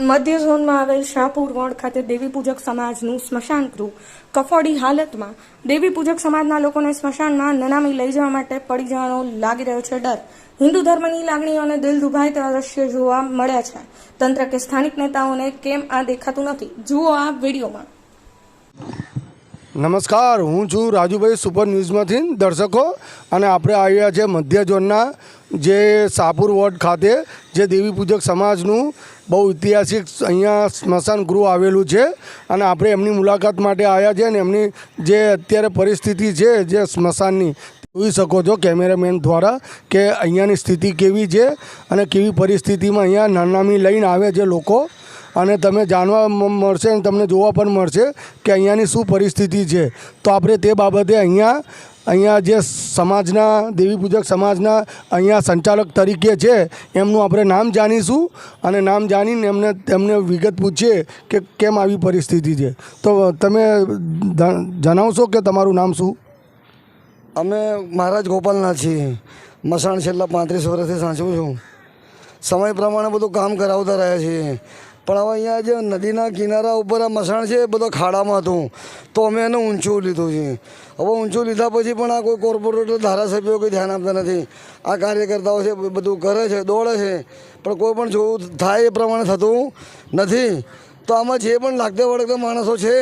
મધ્ય ઝોનમાં આવેલ શાહપુર વોર્ડ ખાતે દેવી પૂજક સમાજનું સ્મશાન ગૃહ કફોડી હાલતમાં દેવી પૂજક સમાજના લોકોને સ્મશાનમાં નનામી લઈ જવા માટે પડી જવાનો લાગી રહ્યો છે ડર। હિન્દુ ધર્મની લાગણીઓને દિલ દુભાય તેવા દ્રશ્યો જોવા મળ્યા છે। તંત્ર કે સ્થાનિક નેતાઓને કેમ આ દેખાતું નથી, જુઓ આ વિડીયોમાં। નમસ્કાર, હું છું રાજુભાઈ સુપર ન્યૂઝમાંથી દર્શકો, અને આપણે આવ્યા છે મધ્ય ઝોનના જે શાહપુર વોર્ડ ખાતે જે દેવી પૂજક સમાજનું બહુ ઐતિહાસિક અહીંયા સ્મશાન ગૃહ આવેલું છે, અને આપણે એમની મુલાકાત માટે આવ્યા છે। અને એમની જે અત્યારે પરિસ્થિતિ છે જે સ્મશાનની જોઈ શકો છો કેમેરામેન દ્વારા કે અહીંયાની સ્થિતિ કેવી છે અને કેવી પરિસ્થિતિમાં અહીંયા નનામી લઈને આવે છે લોકો, અને તમે જાણવા મળશે અને તમને જોવા પણ મળશે કે અહીંયાની શું પરિસ્થિતિ છે। તો આપણે તે બાબતે અહીંયા જે સમાજના દેવી પૂજક સમાજના અહીંયા સંચાલક તરીકે છે એમનું આપણે નામ જાણીશું, અને નામ જાણીને એમને વિગત પૂછીએ કે કેમ આવી પરિસ્થિતિ છે। તો તમે જણાવશો કે તમારું નામ શું? અમે મહારાજ ગોપાલનાથ છીએ। મસાણ છેલ્લા 35 વર્ષથી સાચવું છું। સમય પ્રમાણે બધું કામ કરાવતા રહ્યા છીએ, પણ હવે અહીંયા જે નદીના કિનારા ઉપર આ મસાણ છે એ બધો ખાડામાં હતું, તો અમે એને ઊંચું લીધું છે। હવે ઊંચું લીધા પછી પણ આ કોઈ કોર્પોરેટર ધારાસભ્યો કોઈ ધ્યાન આપતા નથી। આ કાર્યકર્તાઓ છે બધું કરે છે, દોડે છે, પણ કોઈ પણ જોવું થાય એ પ્રમાણે થતું નથી। તો આમાં જે પણ લાગતા વળગતા માણસો છે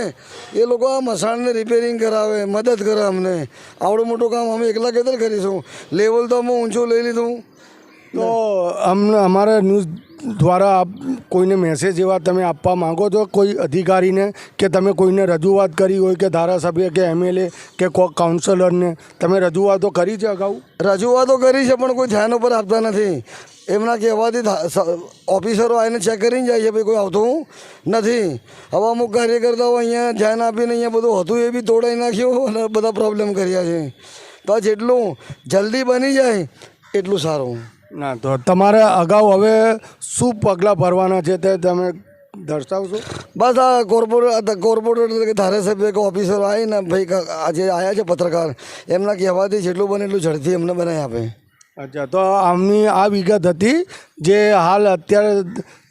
એ લોકો આ મસાણને રિપેરિંગ કરાવે, મદદ કરે અમને। આવડું મોટું કામ અમે એકલા કેદર કરીશું? લેવલ તો અમે ઊંચું લઈ લીધું। તો અમારા ન્યૂઝ દ્વારા કોઈને મેસેજ એવા તમે આપવા માંગો છો કોઈ અધિકારીને, કે તમે કોઈને રજૂઆત કરી હોય કે ધારાસભ્ય કે એમએલએ કે કોઈ કાઉન્સિલરને તમે રજૂઆતો કરી છે અગાઉ? રજૂઆતો કરી છે, પણ કોઈ ધ્યાન ઉપર આપતા નથી। એમના કહેવાથી ઓફિસરો આવીને ચેક કરીને જાય છે, ભાઈ કોઈ આવતું નથી। હવે અમુક કાર્યકર્તાઓ અહીંયા ધ્યાન આપીને અહીંયા બધું હતું એ બી તોડાઈ નાખ્યું અને બધા પ્રોબ્લેમ કર્યા છે। તો આ જેટલું જલ્દી બની જાય એટલું સારું। ના, તો તમારે અગાઉ હવે શું પગલાં ભરવાના છે તે તમે દર્શાવશો? બસ આ કોર્પોરેટર કે ધારાસભ્ય કે ઓફિસરો આવીને ભાઈ આજે આવ્યા છે પત્રકાર, એમના કહેવાથી જેટલું બને એટલું ઝડપથી એમને બનાવી આપે। અચ્છા, તો આમની આ વિગત હતી જે હાલ અત્યારે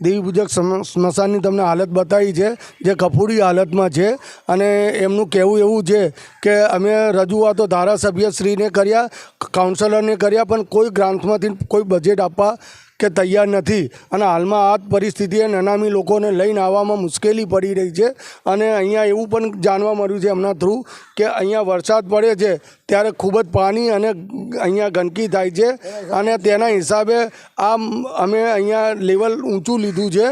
દેવી પૂજક સ્મશાનની તમને હાલત બતાવી છે જે કફોડી હાલતમાં છે, અને એમનું કહેવું એવું છે કે અમે રજૂઆતો ધારાસભ્યશ્રીને કર્યા, કાઉન્સિલરને કર્યા, પણ કોઈ ગ્રાન્ટમાંથી કોઈ બજેટ આપવા કે તૈયાર નથી। અને હાલમાં આ પરિસ્થિતિએ નનામી લોકોને લઈને આવવામાં મુશ્કેલી પડી રહી છે। અને અહીંયા એવું પણ જાણવા મળ્યું છે એમના થ્રુ કે અહીંયા વરસાદ પડે છે ત્યારે ખૂબ જ પાણી અને અહીંયા ગંદકી થાય છે, અને તેના હિસાબે અમે અહીંયા લેવલ ઊંચું લીધું છે,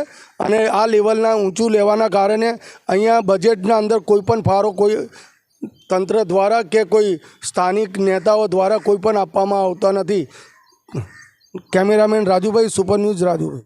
અને આ લેવલના ઊંચું લેવાના કારણે અહીંયા બજેટના અંદર કોઈ પણ ફાળો કોઈ તંત્ર દ્વારા કે કોઈ સ્થાનિક નેતાઓ દ્વારા કોઈ પણ આપવામાં આવતા નથી। Cameraman Rajubhai, super news Rajubhai.